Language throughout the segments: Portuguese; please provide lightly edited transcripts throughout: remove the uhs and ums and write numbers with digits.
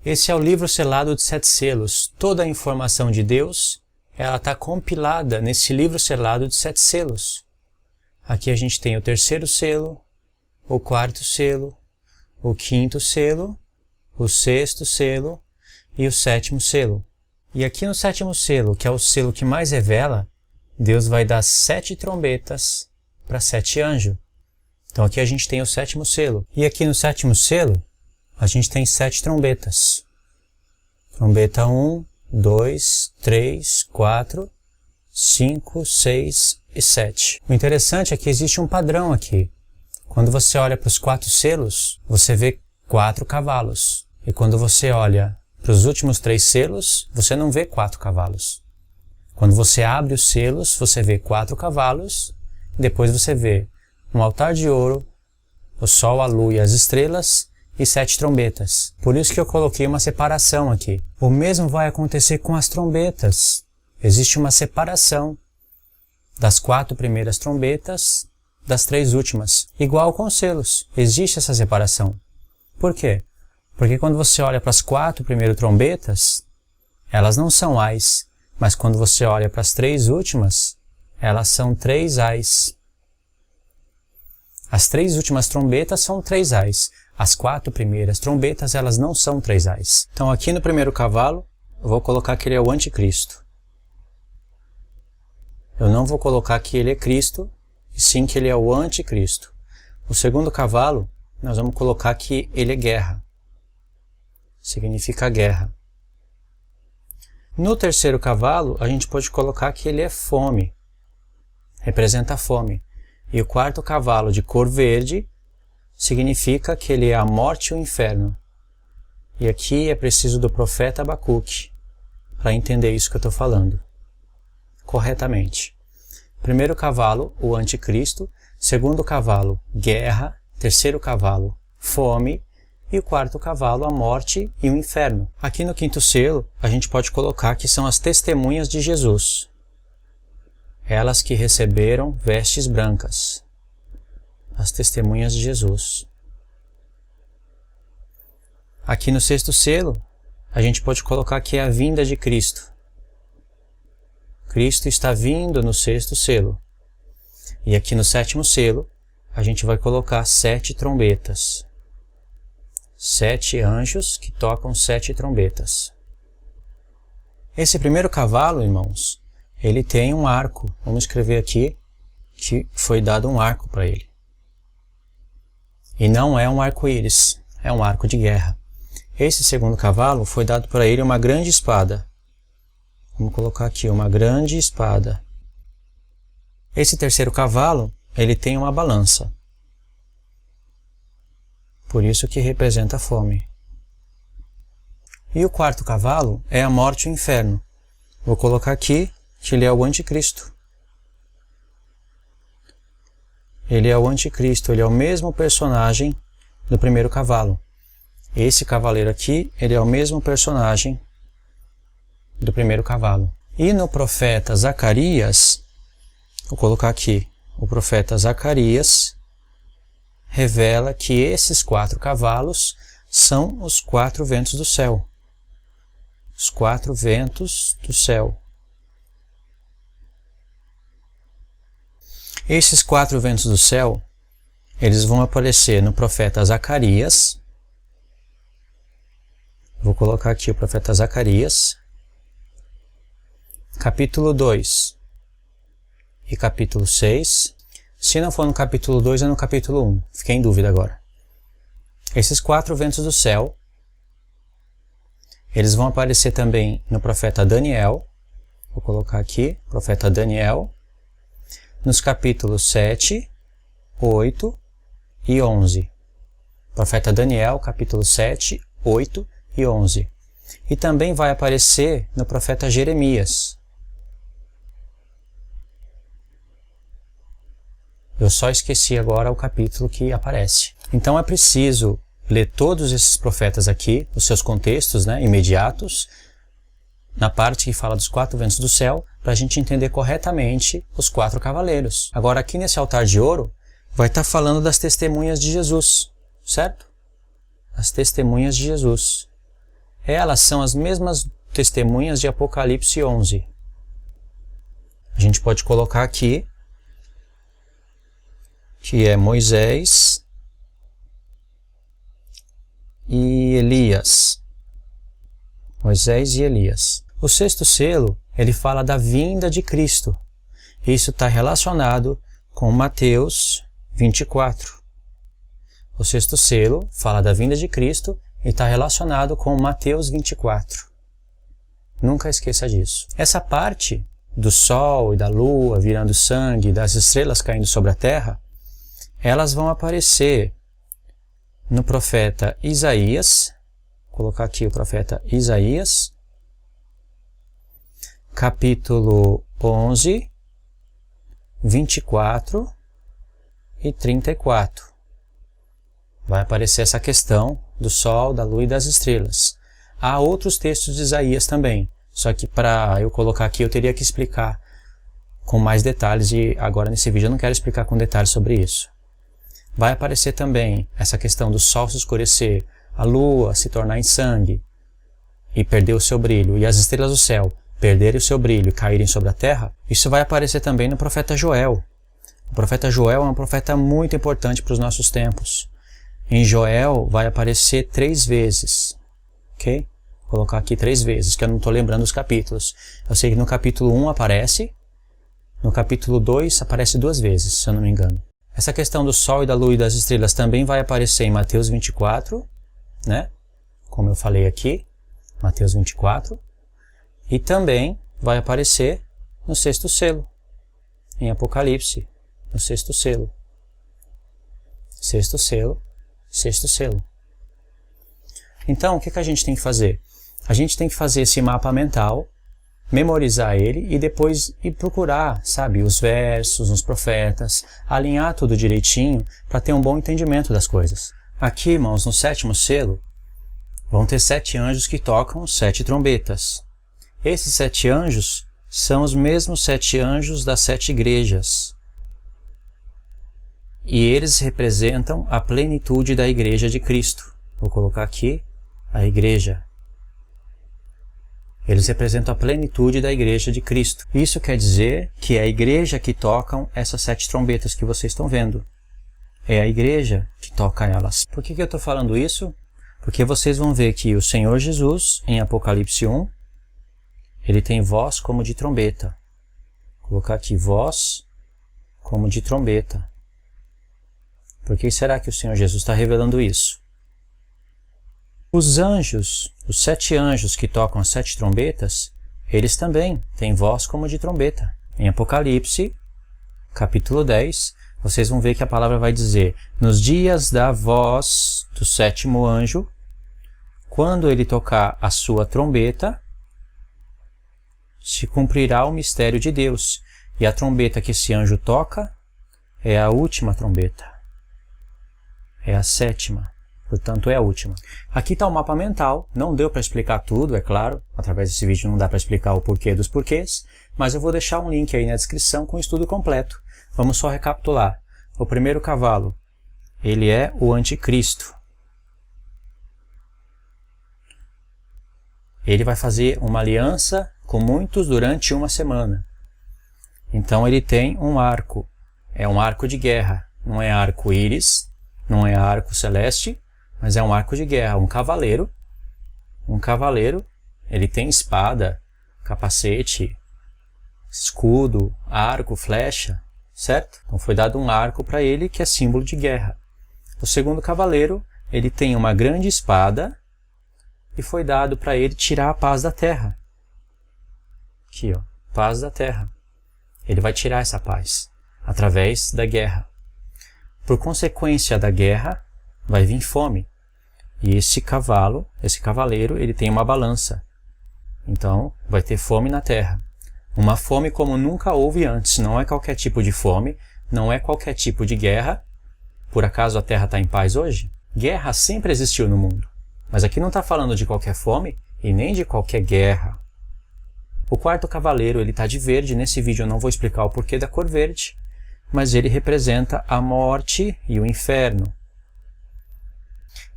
Esse é o livro selado de 7 selos. Toda a informação de Deus, ela está compilada nesse livro selado de 7 selos. Aqui a gente tem o 3º selo, o 4º selo, o 5º selo, o 6º selo e o 7º selo. E aqui no 7º selo, que é o selo que mais revela, Deus vai dar 7 trombetas para 7 anjos. Então aqui a gente tem o 7º selo. E aqui no 7º selo, a gente tem 7 trombetas. Trombeta 1, 2, 3, 4, 5, 6 e 7. O interessante é que existe um padrão aqui. Quando você olha para os 4 selos, você vê 4 cavalos. E quando você olha para os últimos 3 selos, você não vê 4 cavalos. Quando você abre os selos, você vê 4 cavalos. Depois você vê um altar de ouro, o sol, a lua e as estrelas e 7 trombetas. Por isso que eu coloquei uma separação aqui. O mesmo vai acontecer com as trombetas. Existe uma separação das 4 primeiras trombetas das 3 últimas. Igual com os selos. Existe essa separação. Por quê? Porque quando você olha para as 4 primeiras trombetas, elas não são ais. Mas quando você olha para as 3 últimas, elas são 3 ais. As 3 últimas trombetas são 3 ais. As 4 primeiras trombetas, elas não são 3 ais. Então aqui no primeiro cavalo, eu vou colocar que ele é o anticristo. Eu não vou colocar que ele é Cristo, e sim que ele é o anticristo. O segundo cavalo, nós vamos colocar que ele é guerra. Significa guerra. No terceiro cavalo, a gente pode colocar que ele é fome. Representa a fome. E o quarto cavalo, de cor verde, significa que ele é a morte e o inferno. E aqui é preciso do profeta Abacuque para entender isso que eu estou falando corretamente. Primeiro cavalo, o anticristo. Segundo cavalo, guerra. Terceiro cavalo, fome. E o quarto cavalo, a morte e o inferno. Aqui no 5º selo, a gente pode colocar que são as testemunhas de Jesus. Elas que receberam vestes brancas. As testemunhas de Jesus. Aqui no 6º selo, a gente pode colocar que é a vinda de Cristo. Cristo está vindo no 6º selo. E aqui no 7º selo, a gente vai colocar 7 trombetas. 7 anjos que tocam 7 trombetas. Esse primeiro cavalo, irmãos, ele tem um arco. Vamos escrever aqui que foi dado um arco para ele. E não é um arco-íris, é um arco de guerra. Esse segundo cavalo foi dado para ele uma grande espada. Vamos colocar aqui uma grande espada. Esse terceiro cavalo, ele tem uma balança. Por isso que representa a fome. E o quarto cavalo é a morte e o inferno. Vou colocar aqui que ele é o anticristo. Ele é o anticristo, ele é o mesmo personagem do primeiro cavalo. Esse cavaleiro aqui, ele é o mesmo personagem do primeiro cavalo. E no profeta Zacarias, vou colocar aqui, o profeta Zacarias revela que esses 4 cavalos são os 4 ventos do céu. Os 4 ventos do céu. Esses 4 ventos do céu, eles vão aparecer no profeta Zacarias. Vou colocar aqui o profeta Zacarias, capítulo 2 e capítulo 6. Se não for no capítulo 2, é no capítulo 1. Fiquei em dúvida agora. Esses 4 ventos do céu, eles vão aparecer também no profeta Daniel. Vou colocar aqui, profeta Daniel, nos capítulos 7, 8 e 11. Profeta Daniel, capítulo 7, 8 e 11. E também vai aparecer no profeta Jeremias. Eu só esqueci agora o capítulo que aparece. Então é preciso ler todos esses profetas aqui, os seus contextos, imediatos, na parte que fala dos 4 ventos do céu, para a gente entender corretamente os 4 cavaleiros. Agora aqui nesse altar de ouro, vai estar falando das testemunhas de Jesus, certo? As testemunhas de Jesus. elas são as mesmas testemunhas de Apocalipse 11. A gente pode colocar aqui que é Moisés e Elias. Moisés e Elias. O sexto selo, ele fala da vinda de Cristo. Isso está relacionado com Mateus 24. O sexto selo fala da vinda de Cristo e está relacionado com Mateus 24. Nunca esqueça disso. Essa parte do sol e da lua virando sangue, das estrelas caindo sobre a terra, elas vão aparecer no profeta Isaías. Vou colocar aqui o profeta Isaías, capítulo 11, 24 e 34. Vai aparecer essa questão do sol, da lua e das estrelas. Há outros textos de Isaías também, só que para eu colocar aqui eu teria que explicar com mais detalhes e agora nesse vídeo eu não quero explicar com detalhes sobre isso. Vai aparecer também essa questão do sol se escurecer, a lua se tornar em sangue e perder o seu brilho, e as estrelas do céu perderem o seu brilho e caírem sobre a terra. Isso vai aparecer também no profeta Joel. O profeta Joel é um profeta muito importante para os nossos tempos. Em Joel vai aparecer 3 vezes, ok? Vou colocar aqui 3 vezes, que eu não estou lembrando os capítulos. Eu sei que no capítulo 1 aparece, no capítulo 2 aparece 2 vezes, se eu não me engano. Essa questão do sol e da lua e das estrelas também vai aparecer em Mateus 24, né? Como eu falei aqui, Mateus 24. E também vai aparecer no sexto selo, em Apocalipse, no sexto selo. Sexto selo, sexto selo. Então, o que a gente tem que fazer? A gente tem que fazer esse mapa mental, memorizar ele e depois ir procurar, sabe, os versos, os profetas, alinhar tudo direitinho para ter um bom entendimento das coisas. Aqui, irmãos, no sétimo selo, vão ter 7 anjos que tocam 7 trombetas. Esses 7 anjos são os mesmos 7 anjos das 7 igrejas. E eles representam a plenitude da igreja de Cristo. Vou colocar aqui a igreja. Eles representam a plenitude da igreja de Cristo. Isso quer dizer que é a igreja que tocam essas 7 trombetas que vocês estão vendo. É a igreja que toca elas. Por que eu estou falando isso? Porque vocês vão ver que o Senhor Jesus, em Apocalipse 1, ele tem voz como de trombeta. Vou colocar aqui voz como de trombeta. Por que será que o Senhor Jesus está revelando isso? Os anjos, os 7 anjos que tocam as 7 trombetas, eles também têm voz como de trombeta. Em Apocalipse, capítulo 10, vocês vão ver que a palavra vai dizer: nos dias da voz do 7º anjo, quando ele tocar a sua trombeta, se cumprirá o mistério de Deus. E a trombeta que esse anjo toca é a última trombeta. É a 7ª. Portanto, é a última. Aqui está o mapa mental. Não deu para explicar tudo, é claro. Através desse vídeo não dá para explicar o porquê dos porquês. Mas eu vou deixar um link aí na descrição com o estudo completo. Vamos só recapitular. O primeiro cavalo, ele é o anticristo. Ele vai fazer uma aliança com muitos durante uma semana. Então ele tem um arco. É um arco de guerra. Não é arco-íris, não é arco celeste, mas é um arco de guerra. Um cavaleiro, ele tem espada, capacete, escudo, arco, flecha, certo? Então foi dado um arco para ele que é símbolo de guerra. O segundo cavaleiro, ele tem uma grande espada e foi dado para ele tirar a paz da terra. Aqui, ó, paz da terra. Ele vai tirar essa paz através da guerra. Por consequência da guerra, vai vir fome. E esse cavaleiro, ele tem uma balança. Então, vai ter fome na terra. Uma fome como nunca houve antes. Não é qualquer tipo de fome, não é qualquer tipo de guerra. Por acaso a terra está em paz hoje? Guerra sempre existiu no mundo. Mas aqui não está falando de qualquer fome e nem de qualquer guerra. O quarto cavaleiro, ele está de verde. Nesse vídeo eu não vou explicar o porquê da cor verde, mas ele representa a morte e o inferno.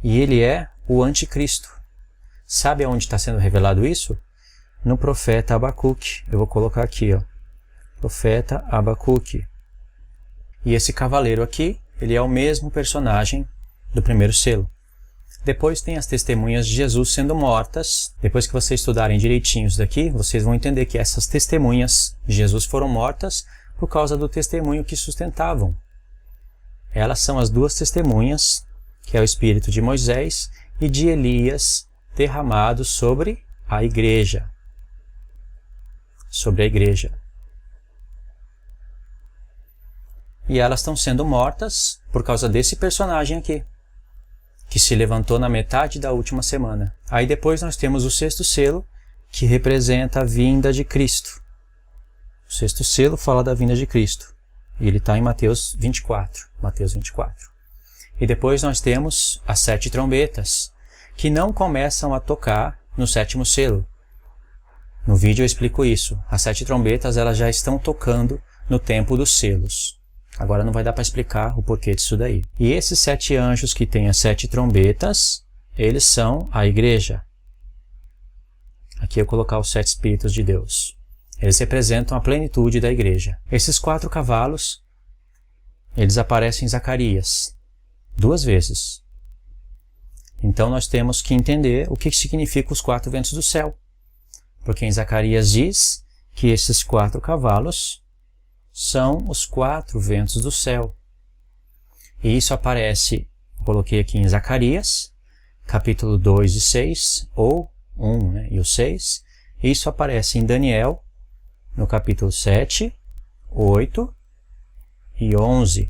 E ele é o anticristo. Sabe aonde está sendo revelado isso? No profeta Abacuque. Eu vou colocar aqui, ó. Profeta Abacuque. E esse cavaleiro aqui, ele é o mesmo personagem do primeiro selo. Depois tem as testemunhas de Jesus sendo mortas. Depois que vocês estudarem direitinho isso daqui, vocês vão entender que essas testemunhas de Jesus foram mortas por causa do testemunho que sustentavam. Elas são as duas testemunhas, que é o espírito de Moisés e de Elias derramados sobre a igreja. Sobre a igreja. E elas estão sendo mortas por causa desse personagem aqui, que se levantou na metade da última semana. Aí depois nós temos o sexto selo, que representa a vinda de Cristo. O sexto selo fala da vinda de Cristo. E ele está em Mateus 24. Mateus 24. E depois nós temos as 7 trombetas, que não começam a tocar no sétimo selo. No vídeo eu explico isso. As 7 trombetas elas já estão tocando no tempo dos selos. Agora não vai dar para explicar o porquê disso daí. E esses 7 anjos que têm as 7 trombetas, eles são a igreja. Aqui eu vou colocar os 7 espíritos de Deus. Eles representam a plenitude da igreja. Esses 4 cavalos, eles aparecem em Zacarias 2 vezes. Então nós temos que entender o que significa os 4 ventos do céu. Porque em Zacarias diz que esses 4 cavalos são os 4 ventos do céu. E isso aparece, coloquei aqui em Zacarias, capítulo 2 e 6, ou 1 né, e o 6. Isso aparece em Daniel, no capítulo 7, 8 e 11.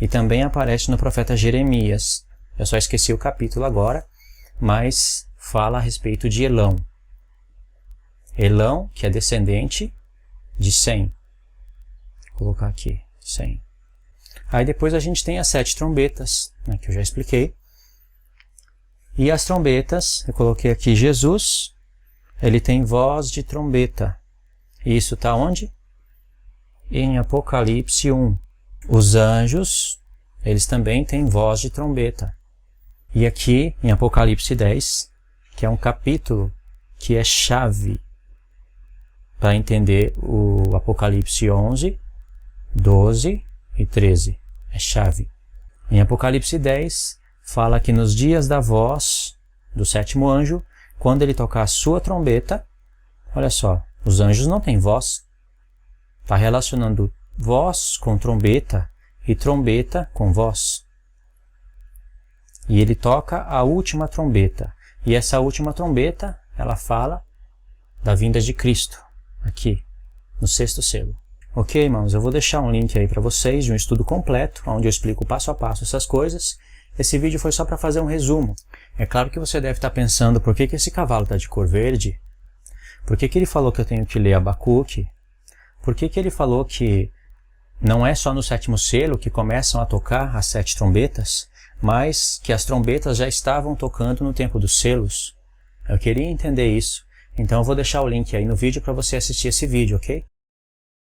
E também aparece no profeta Jeremias. Eu só esqueci o capítulo agora, mas fala a respeito de Elão. Elão, que é descendente de Sem. Vou colocar aqui, 100. Aí depois a gente tem as 7 trombetas, né, que eu já expliquei. E as trombetas, eu coloquei aqui Jesus, ele tem voz de trombeta. E isso está onde? Em Apocalipse 1. Os anjos, eles também têm voz de trombeta. E aqui em Apocalipse 10, que é um capítulo que é chave para entender o Apocalipse 11, 12 e 13. É chave. Em Apocalipse 10, fala que nos dias da voz do 7º anjo, quando ele tocar a sua trombeta, olha só, os anjos não têm voz. Está relacionando voz com trombeta e trombeta com voz. E ele toca a última trombeta. E essa última trombeta, ela fala da vinda de Cristo, aqui, no 6º selo. Ok, irmãos, eu vou deixar um link aí para vocês de um estudo completo, onde eu explico passo a passo essas coisas. Esse vídeo foi só para fazer um resumo. É claro que você deve estar pensando por que esse cavalo está de cor verde, por que ele falou que eu tenho que ler Abacuque, por que ele falou que não é só no 7º selo que começam a tocar as 7 trombetas, mas que as trombetas já estavam tocando no tempo dos selos. Eu queria entender isso, então eu vou deixar o link aí no vídeo para você assistir esse vídeo, ok?